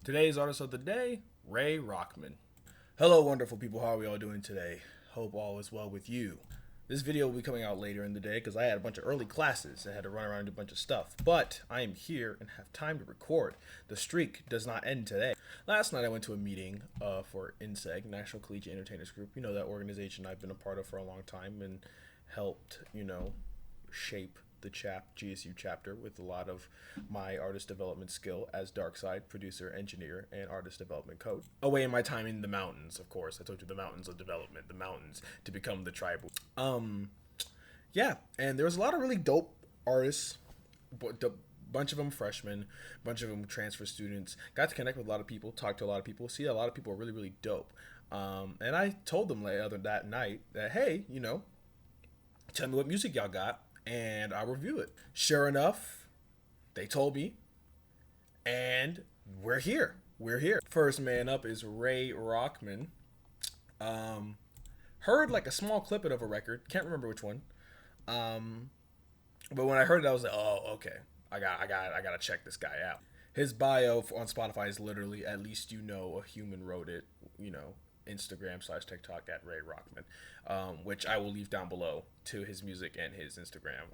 Today's artist of the day, Ray Rockman. Hello, wonderful people. How are we all doing today? Hope all is well with you. This video will be coming out later in the day because I had a bunch of early classes. I had to run around and do a bunch of stuff. But I am here and have time to record. The streak does not end today. Last night I went to a meeting for INSEG, National Collegiate Entertainers Group. You know, that organization I've been a part of for a long time and helped, shape the GSU chapter with a lot of my artist development skill as Darkside producer, engineer, and artist development coach. Away in my time in the mountains, of course. I told you the mountains of development, the mountains to become the tribal. Yeah, and there was a lot of really dope artists, bunch of them freshmen, bunch of them transfer students. Got to connect with a lot of people, talk to a lot of people, see a lot of people are really, really dope. And I told them that night that, hey, tell me what music y'all got and I'll review it. Sure enough, they told me, and we're here. We're here. First man up is Ray Rockman. Heard like a small clip of a record. Can't remember which one. But when I heard it, I was like, oh, okay. I gotta check this guy out. His bio on Spotify is literally "at least you know a human wrote it." Instagram/TikTok at Ray Rockman, which I will leave down below to his music and his Instagram.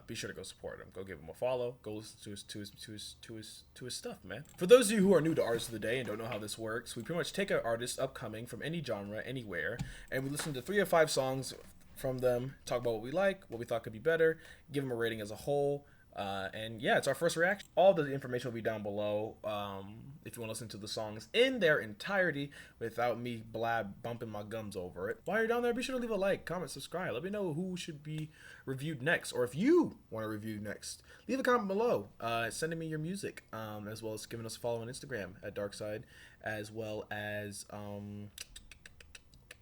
Be sure to go support him. Go give him a follow. Go listen to his stuff, man. For those of you who are new to Artists of the Day and don't know how this works, we pretty much take an artist upcoming from any genre, anywhere, and we listen to 3 or 5 songs from them, talk about what we like, what we thought could be better, give them a rating as a whole. And yeah, it's our first reaction. All the information will be down below. If you want to listen to the songs in their entirety without me bumping my gums over it. While you're down there, be sure to leave a like, comment, subscribe. Let me know who should be reviewed next, or if you want to review next. Leave a comment below, sending me your music, as well as giving us a follow on Instagram at Darkside, as well as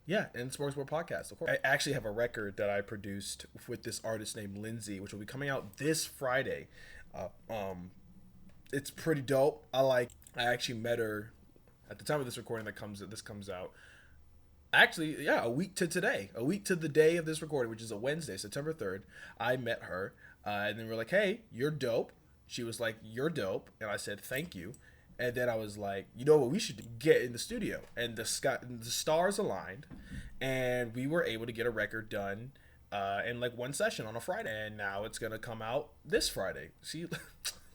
yeah, and Sportsboard Podcast, of course. I actually have a record that I produced with this artist named Lindsay, which will be coming out this Friday. It's pretty dope. I actually met her at the time of this recording this comes out. Actually, yeah, a week to today. A week to the day of this recording, which is a Wednesday, September 3rd. I met her, and then we're like, hey, you're dope. She was like, you're dope. And I said, thank you. And then I was like, you know what, we should get in the studio. And the stars aligned, and we were able to get a record done in like one session on a Friday. And now it's going to come out this Friday. See,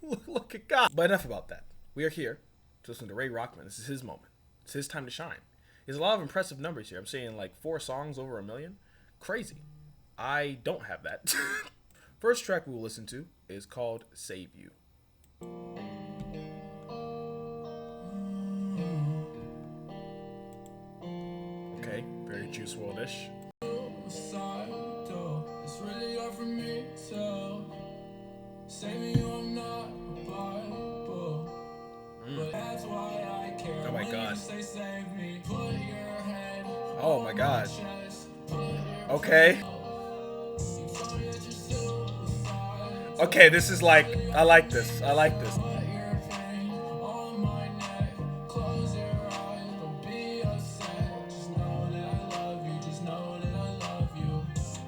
look at God. But enough about that. We are here to listen to Ray Rockman. This is his moment. It's his time to shine. There's a lot of impressive numbers here. I'm saying like 4 songs over 1 million. Crazy. I don't have that. First track we will listen to is called Save You. Okay, very Juice WRLD-ish. It's really hard for me to save you, I'm not a Bible. But that's why I care. Oh my God. Oh my God. Okay. Okay, this is like, I like this. I like this.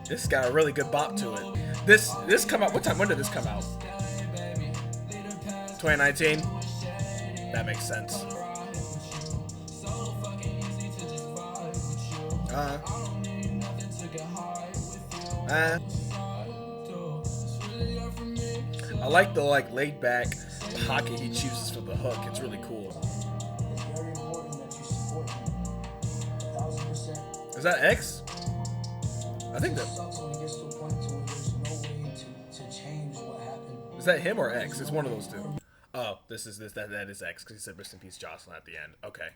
This got a really good bop to it. This come out, what time? When did this come out? 2019? That makes sense. I like the laid back pocket he chooses for the hook. It's really cool. Is that X? I think that. Is that him or X? It's one of those two. Oh, that is X because he said "Rest in Peace, Jocelyn" at the end. Okay.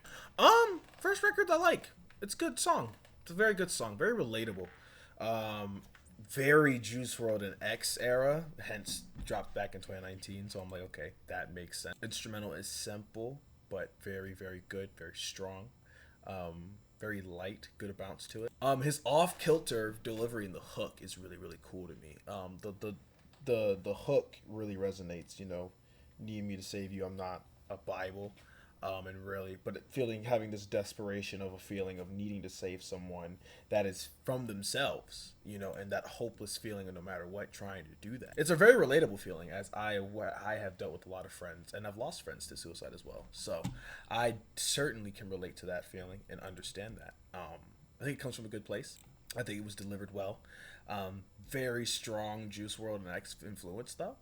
First record I like. It's a good song. It's a very good song. Very relatable. Very Juice WRLD and X era. Hence dropped back in 2019. So I'm like, okay, that makes sense. Instrumental is simple but very, very good. Very strong. Very light, good bounce to it. His off-kilter delivery in the hook is really, really cool to me. The hook really resonates. Need me to save you. I'm not a Bible. And really, but having this desperation of a feeling of needing to save someone that is from themselves, and that hopeless feeling of no matter what trying to do that. It's a very relatable feeling, as I have dealt with a lot of friends, and I've lost friends to suicide as well. So I certainly can relate to that feeling and understand that. I think it comes from a good place. I think it was delivered well. Very strong Juice World and X influence though,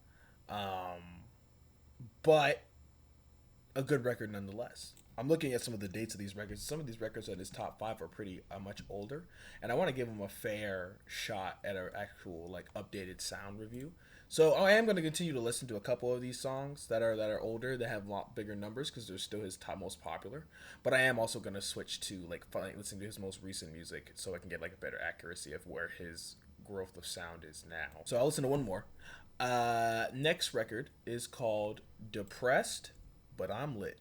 but a good record nonetheless. I'm looking at some of the dates of these records. Some of these records in his top five are pretty much older, and I want to give him a fair shot at an actual like updated sound review. So I am going to continue to listen to a couple of these songs that are older, that have a lot bigger numbers because they're still his top most popular. But I am also going to switch to like listening to his most recent music so I can get like a better accuracy of where his growth of sound is now. So I'll listen to one more. Next record is called Depressed, but I'm Lit.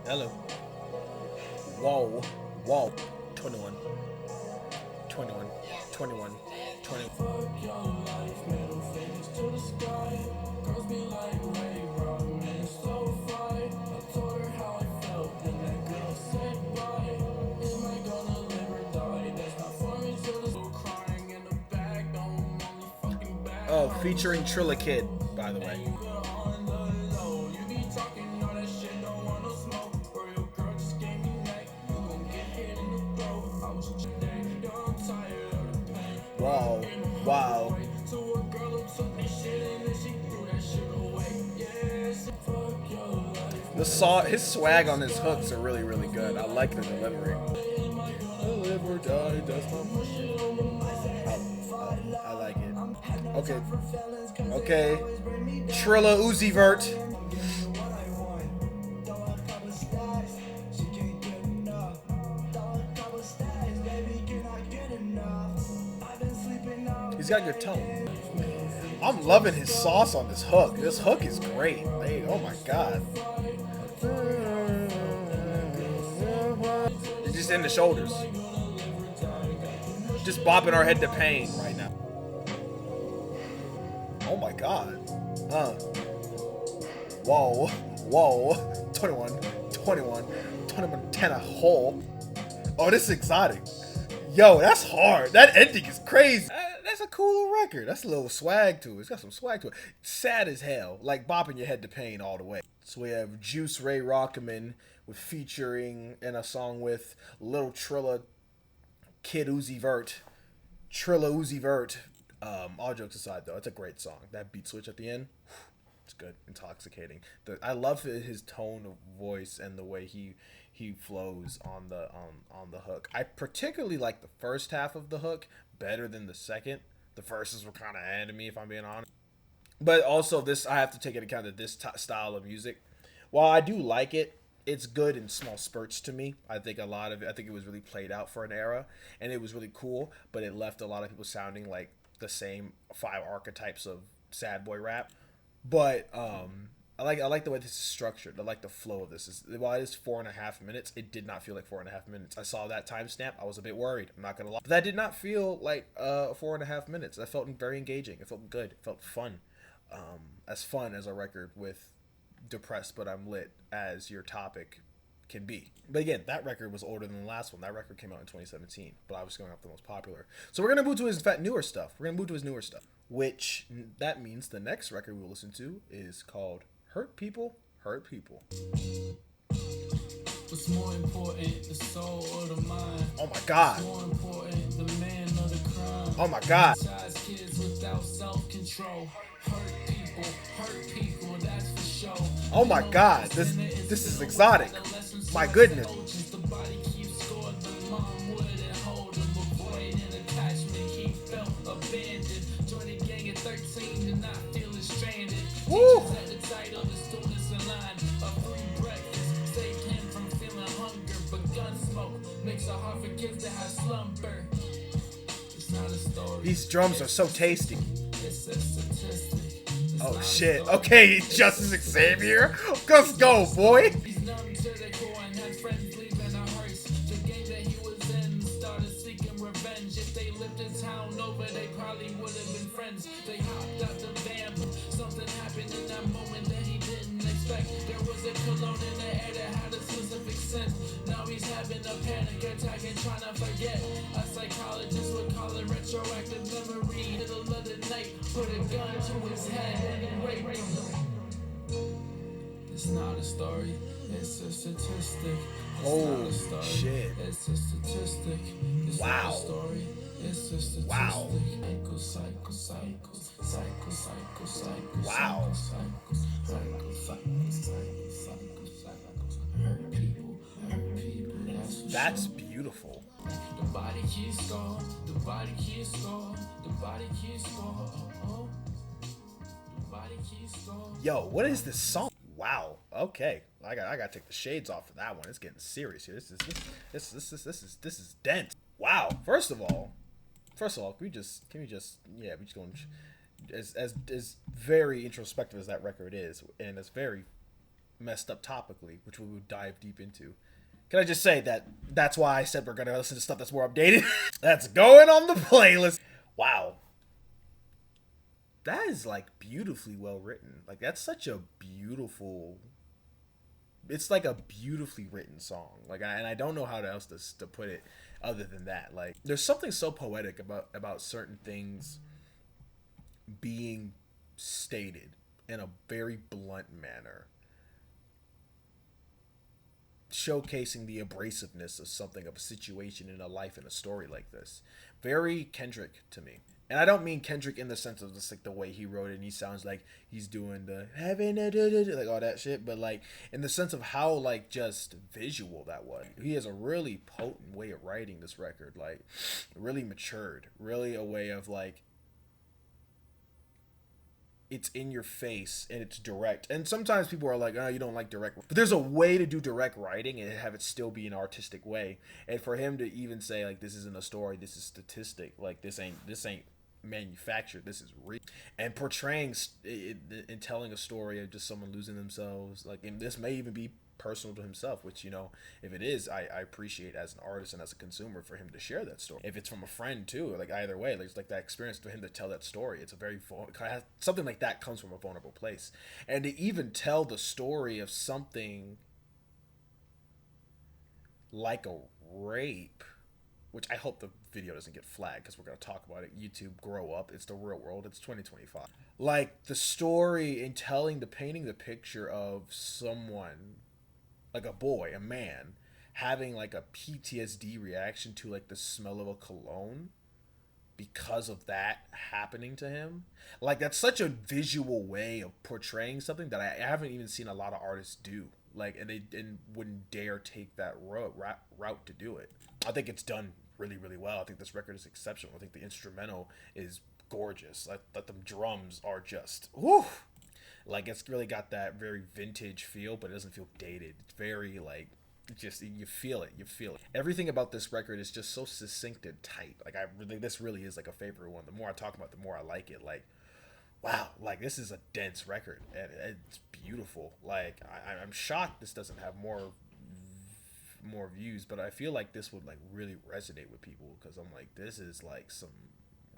Hello. Whoa. Whoa. 21. 21. 21. 20. Fuck your life, middle fingers to the sky. Girls be like, Ray Rockman, so fight. I told her how I felt, then that girl said bye. Am I gonna live or die? That's not for me to the crying in the back. Don't only fucking back. Oh, featuring Trilla Kid, by the way. Wow, wow. His swag on his hooks are really, really good. I like the delivery. I like it. Okay. Okay. Trilla Uzi Vert. He's got good tone. I'm loving his sauce on this hook. This hook is great. Hey, oh my god. It's just in the shoulders. Just bopping our head to pain right now. Oh my god. Whoa. Whoa. 21. 21. 21. 10 a hole. Oh, this is exotic. Yo, that's hard. That ending is crazy. That's a cool record. That's a little swag to it. It's got some swag to it. Sad as hell. Like bopping your head to pain all the way. So we have Juice Ray Rockman with featuring in a song with Little Trilla Kid Uzi Vert. Trilla Uzi Vert. All jokes aside though, it's a great song. That beat switch at the end, it's good. Intoxicating. I love his tone of voice and the way he flows on the hook. I particularly like the first half of the hook better than the second. The verses were kind of to me, if I'm being honest. But also, this I have to take into account that this style of music, while I do like it, it's good in small spurts to me. I think a lot of it, I think it was really played out for an era, and it was really cool. But it left a lot of people sounding like the same 5 archetypes of sad boy rap. But I like the way this is structured. I like the flow of this. While it is 4.5 minutes, it did not feel like 4.5 minutes. I saw that timestamp. I was a bit worried. I'm not gonna lie. But that did not feel like 4.5 minutes. That felt very engaging. It felt good. It felt fun. As fun as a record with Depressed But I'm Lit as your topic can be. But again, that record was older than the last one. That record came out in 2017, but I was going off the most popular. So we're gonna move to his newer stuff. Which that means the next record we'll listen to is called Hurt People, Hurt People. What's more important, the soul or the mind? Oh my god. More important, the man or the crime. Oh my god. Kids without self-control. Hurt people, that's for sure. Oh my god. This is exotic. My goodness. The body keeps scored, the mom wouldn't hold him. Avoid an attachment, he felt abandoned. Joined a gang at 13 to not feel stranded. Woo! These drums are so tasty. Oh shit. Okay, Justice Xavier. Let's go, boy. probably would have been friends. They hopped out the van, something happened in that moment that he didn't expect. There was a cologne in the air that had a specific scent. Now he's having a panic attack and trying to forget. A psychologist would call it retroactive memory. Middle of the night, put a gun to his head and raped him. It's not a story, it's a statistic. Holy shit. It's a statistic. It's wow. Not a story, it's a statistic. Wow. Wow. Hurt people, that's beautiful. The body keeps going, the body keeps going, the body keeps going. The body keeps going. Yo, what is this song? Wow. Okay, I gotta take the shades off for that one. It's getting serious here. This is dense. Wow. First of all, can we just yeah, we just going as very introspective as that record is, and it's very messed up topically, which we would dive deep into. Can I just say that's why I said we're gonna listen to stuff that's more updated? That's going on the playlist. Wow. That is like beautifully well written. Like that's such a beautiful. It's like a beautifully written song. Like, and I don't know how else to put it other than that. Like, there's something so poetic about certain things being stated in a very blunt manner, showcasing the abrasiveness of something, of a situation in a life, in a story like this. Very Kendrick to me. And I don't mean Kendrick in the sense of just like the way he wrote it and he sounds like he's doing the heaven, like all that shit, but like in the sense of how like just visual that was. He has a really potent way of writing this record, like really matured, really a way of like it's in your face and it's direct. And sometimes people are like, oh, you don't like direct, but there's a way to do direct writing and have it still be an artistic way. And for him to even say like this isn't a story, this is statistic, like this ain't manufactured, this is real, and portraying and telling a story of just someone losing themselves, like, and this may even be personal to himself, which, you know, if it is, I appreciate as an artist and as a consumer for him to share that story. If it's from a friend too, like either way, like, it's like that experience for him to tell that story. It's a very something like that comes from a vulnerable place, and to even tell the story of something like a rape, which I hope the video doesn't get flagged because we're going to talk about it. YouTube, grow up. It's the real world. It's 2025. Like the story and painting the picture of someone, like a boy, a man, having like a PTSD reaction to like the smell of a cologne because of that happening to him. Like that's such a visual way of portraying something that I haven't even seen a lot of artists do. Like, and they wouldn't dare take that route to do it. I think it's done really, really well. I think this record is exceptional. I think the instrumental is gorgeous. Like the drums are just, whew. Like it's really got that very vintage feel, but it doesn't feel dated. It's very like, just you feel it. Everything about this record is just so succinct and tight. Like this really is like a favorite one. The more I talk about it, the more I like it. Like, wow, like this is a dense record and it's beautiful. Like I'm shocked this doesn't have more views, but I feel like this would like really resonate with people because I'm like, this is like some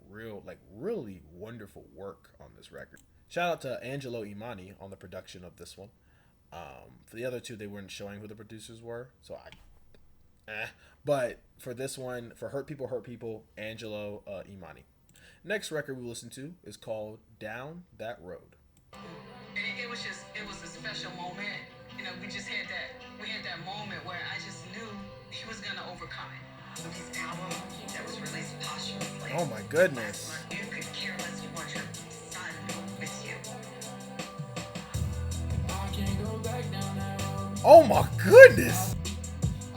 real, like really wonderful work on this record. Shout out to Angelo Imani on the production of this one. For the other two, they weren't showing who the producers were, so but for this one, for Hurt People, Angelo Imani. Next record we listen to is called Down That Road. It was a special moment. You know, we had that moment where I just knew he was gonna overcome it. So his album that was released posthumously. Oh my goodness. You could care less, you want your son with you. I can't go back down that road. Oh my goodness.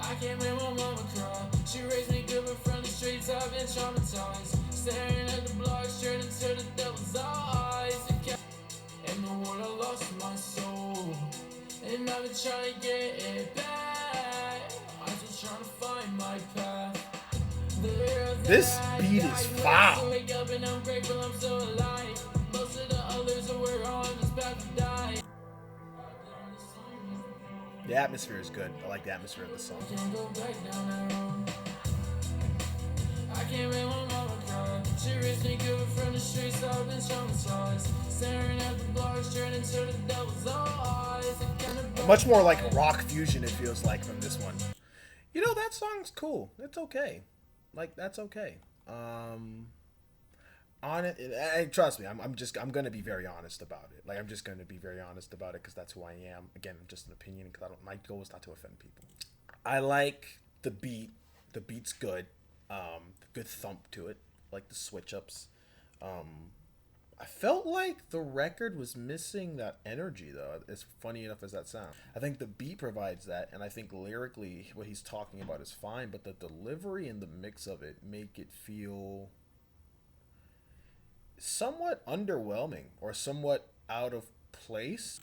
I can't make my mama cry. She raised me good, but from the streets I've been traumatized. Staring at the block straight into the devil's eyes. And the world I lost my soul. And I've been trying to get it back. I'm just trying to find my path. This beat is foul. Wake up and I'm grateful I'm still alive. Most of the others were on this path to die. The atmosphere is good. I like the atmosphere of the song. I can't go back down that road. I can't make my mama cry. She raised me good from the streets, so I've been showing signs. Staring at the blocks, turning to the devil's eyes. Much more like rock fusion, it feels like, from this one. You know, that song's cool. It's okay. Like, that's okay. On it, and trust me, I'm gonna be very honest about it. Like, I'm just gonna be very honest about it because that's who I am. Again, just an opinion, because my goal is not to offend people. I like the beat. The beat's good. Good thump to it. Like the switch ups. I felt like the record was missing that energy, though, as funny enough as that sounds. I think the beat provides that, and I think lyrically what he's talking about is fine, but the delivery and the mix of it make it feel somewhat underwhelming or somewhat out of place.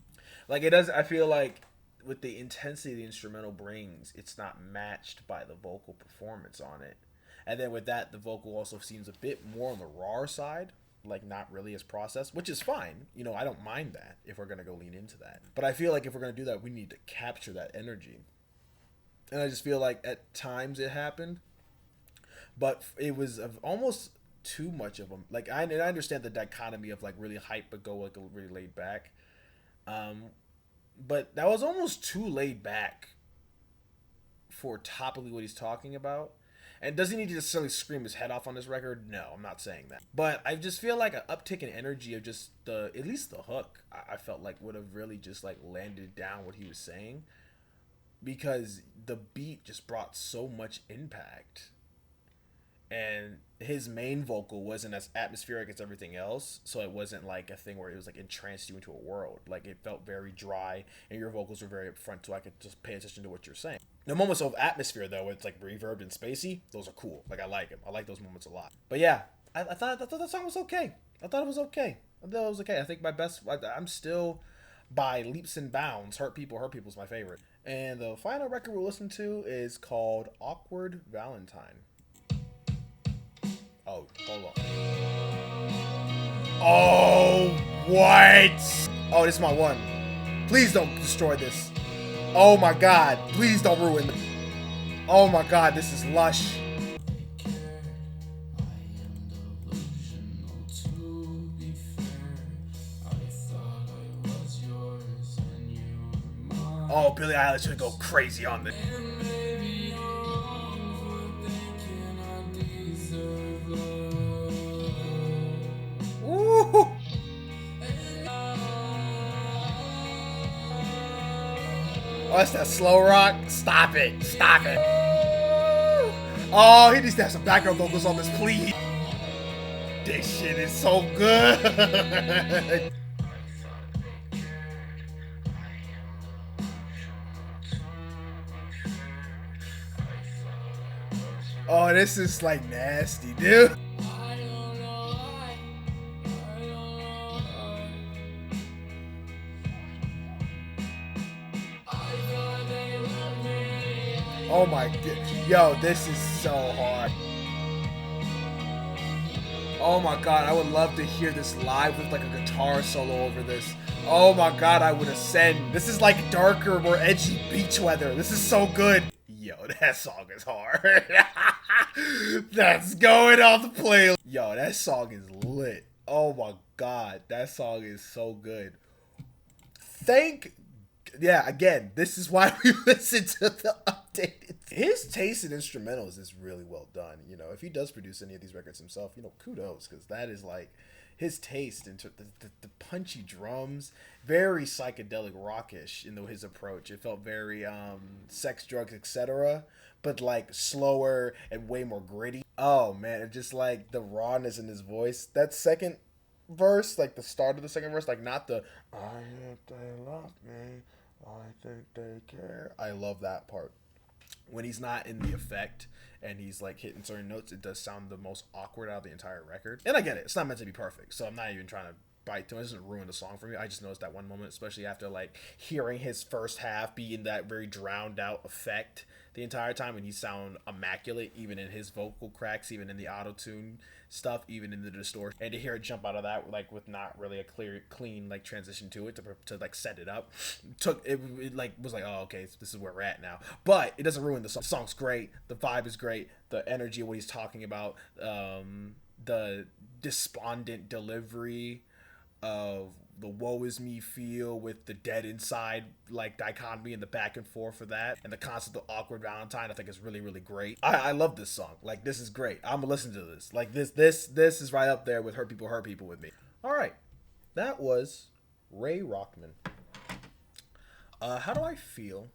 Like, it does, I feel like with the intensity the instrumental brings, it's not matched by the vocal performance on it. And then with that, the vocal also seems a bit more on the raw side, like not really as processed, which is fine. You know, I don't mind that if we're gonna go lean into that. But I feel like if we're gonna do that, we need to capture that energy. And I just feel like at times it happened, but it was almost too much of them. Like, I understand the dichotomy of like really hype but go like really laid back. But that was almost too laid back for topically what he's talking about. And does he need to necessarily scream his head off on this record? No, I'm not saying that. But I just feel like an uptick in energy of just at least the hook, I felt like would have really just like landed down what he was saying. Because the beat just brought so much impact. And his main vocal wasn't as atmospheric as everything else, so it wasn't like a thing where it was like entranced you into a world. Like, it felt very dry, and your vocals were very upfront, so I could just pay attention to what you're saying. The moments of atmosphere, though, it's like reverbed and spacey, those are cool. Like, I like them. I like those moments a lot. But yeah, I thought that song was okay. I thought it was okay. I think I'm still, by leaps and bounds, Hurt People's my favorite. And the final record we'll listen to is called Awkward Valentine. Oh, hold on. Oh, what? Oh, this is my one. Please don't destroy this. Oh my god. Please don't ruin it. Oh my god, this is lush. Oh, Billie Eilish should go crazy on this. Woo! Oh, that's that slow rock. Stop it. Stop it. Oh, he needs to have some background vocals on this, please. This shit is so good. Oh, this is like nasty, dude. Oh my god. Yo, this is so hard. Oh my god, I would love to hear this live with like a guitar solo over this. Oh my god, I would ascend. This is like darker, more edgy beach weather. This is so good. Yo, that song is hard. That's going on the playlist. Yo, that song is lit. Oh my god, that song is so good. Yeah, again, this is why we listen to the updated. His taste in instrumentals is really well done. You know, if he does produce any of these records himself, you know, kudos, because that is like his taste into the punchy drums, very psychedelic rockish in his approach. It felt very sex, drugs, etc., but like slower and way more gritty. Oh man, it just like the rawness in his voice. That second verse, like the start of the second verse, like not the I hope they love me, I think they care. I love that part. When he's not in the effect and he's like hitting certain notes, it does sound the most awkward out of the entire record. And I get it, it's not meant to be perfect, so I'm not even trying to bite to it. It doesn't ruin the song for me. I just noticed that one moment, especially after like hearing his first half be in that very drowned out effect the entire time, and he sound immaculate, even in his vocal cracks, even in the auto tune stuff, even in the distortion, and to hear it jump out of that like with not really a clean like transition to it to like set it up, it like was like, oh okay, so this is where we're at now. But it doesn't ruin the song. The song's great, the vibe is great, the energy of what he's talking about, the despondent delivery of the woe is me feel with the dead inside like dichotomy and the back and forth for that, and the concept of awkward Valentine I think is really really great. I love this song. Like this is great. I'm gonna listen to this. Like this is right up there with Hurt People with me. All right, that was Ray Rockman. How do I feel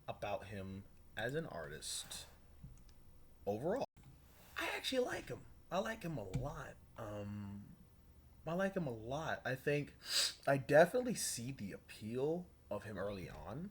about him as an artist overall? I actually like him. I like him a lot. I like him a lot. I think I definitely see the appeal of him early on.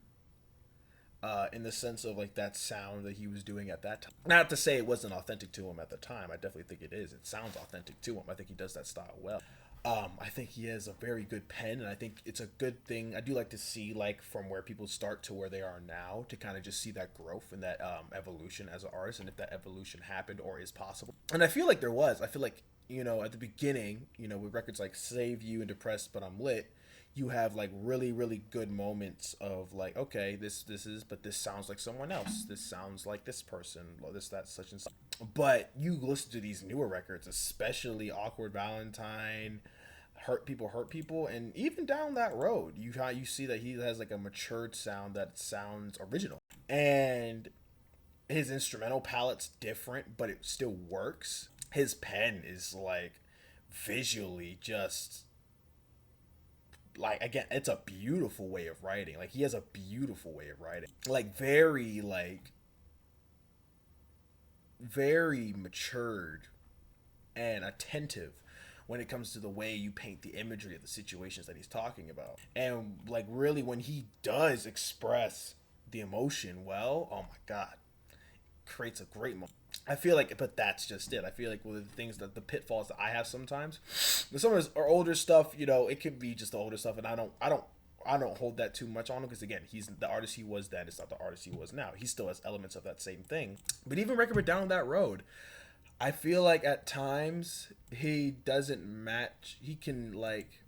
In the sense of like that sound that he was doing at that time. Not to say it wasn't authentic to him at the time. I definitely think it is. It sounds authentic to him. I think he does that style well. I think he has a very good pen, and I think it's a good thing. I do like to see like from where people start to where they are now, to kind of just see that growth and that evolution as an artist, and if that evolution happened or is possible. And I feel like there was. I feel like, you know, at the beginning, you know, with records like Save You and Depressed But I'm Lit, you have like really really good moments of like, okay, this is, but this sounds like someone else, this sounds like this person, this that such and such. But you listen to these newer records, especially Awkward Valentine, Hurt People, and even down that road, you see that he has like a matured sound that sounds original, and his instrumental palette's different, but it still works. His pen is like visually just like, again, it's a beautiful way of writing. Like he has a beautiful way of writing, like very matured and attentive when it comes to the way you paint the imagery of the situations that he's talking about. And like really when he does express the emotion well, oh my god, creates a great moment. I feel like, but that's just it. I feel like one of the things that the pitfalls that I have sometimes, with some of his older stuff, you know, it could be just the older stuff, and I don't hold that too much on him, because again, he's the artist he was then. It's not the artist he was now. He still has elements of that same thing. But even Record Down that road, I feel like at times he doesn't match. He can like,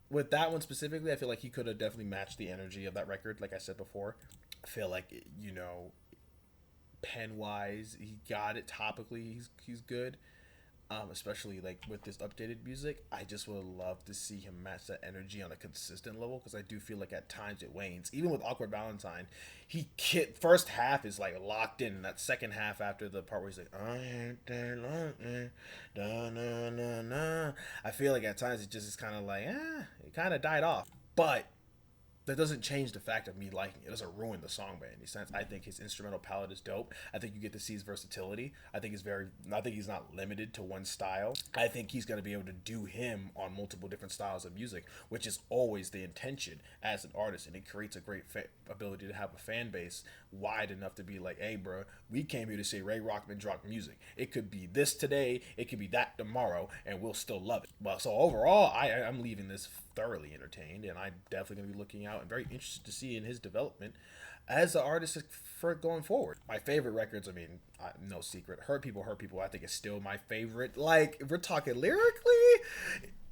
with that one specifically, I feel like he could have definitely matched the energy of that record. Like I said before, I feel like, you know, pen wise, he got it. Topically, he's good. Especially like with this updated music, I just would love to see him match that energy on a consistent level, because I do feel like at times it wanes. Even with Awkward Valentine, first half is like locked in, and that second half after the part where he's like, I ain't that long, da, na, na, na. I feel like at times it just is kind of like, it kind of died off. But that doesn't change the fact of me liking it. It doesn't ruin the song by any sense. I think his instrumental palette is dope. I think you get to see his versatility. I think he's not limited to one style. I think he's going to be able to do him on multiple different styles of music, which is always the intention as an artist, and it creates a great ability to have a fan base wide enough to be like, hey bro, we came here to say Ray Rockman dropped music. It could be this today, it could be that tomorrow, and we'll still love it. But so overall, I'm leaving this thoroughly entertained, and I'm definitely going to be looking out and very interested to see in his development as an artist for going forward. My favorite records, I mean, no secret, Hurt People, I think is still my favorite. Like, if we're talking lyrically,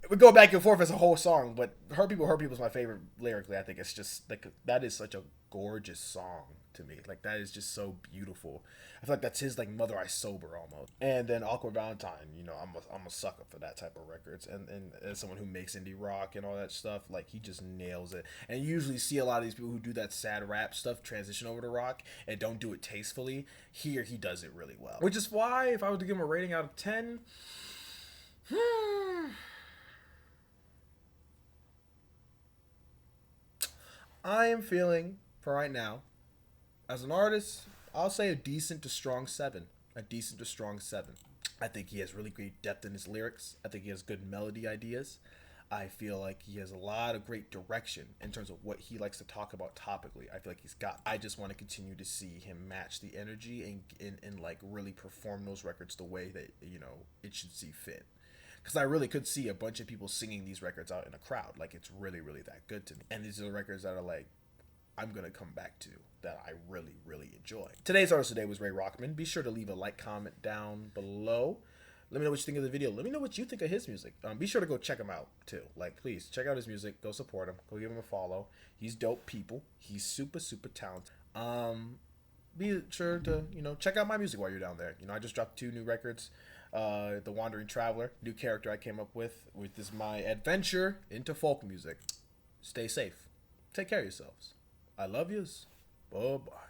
we go back and forth as a whole song, but Hurt People is my favorite lyrically. I think it's just like, that is such a gorgeous song to me. Like, that is just so beautiful. I feel like that's his like Mother I Sober almost. And then Awkward Valentine, you know, I'm a sucker for that type of records, and as someone who makes indie rock and all that stuff, like he just nails it. And you usually see a lot of these people who do that sad rap stuff transition over to rock and don't do it tastefully. Here he does it really well, which is why if I were to give him a rating out of 10, I am feeling for right now, as an artist, I'll say a decent to strong 7. A decent to strong 7. I think he has really great depth in his lyrics. I think he has good melody ideas. I feel like he has a lot of great direction in terms of what he likes to talk about topically. I feel like he's got. I just want to continue to see him match the energy and like really perform those records the way that, you know, it should see fit. because I really could see a bunch of people singing these records out in a crowd. Like, it's really, really that good to me. And these are the records that are like, I'm going to come back to, that I really, really enjoy. Today's artist today was Ray Rockman. Be sure to leave a like, comment down below. Let me know what you think of the video. Let me know what you think of his music. Be sure to go check him out, too. Like, please, check out his music. Go support him. Go give him a follow. He's dope people. He's super, super talented. Be sure to, check out my music while you're down there. I just dropped 2 new records. The Wandering Traveler, new character I came up with this my adventure into folk music. Stay safe. Take care of yourselves. I love yous. Bye-bye.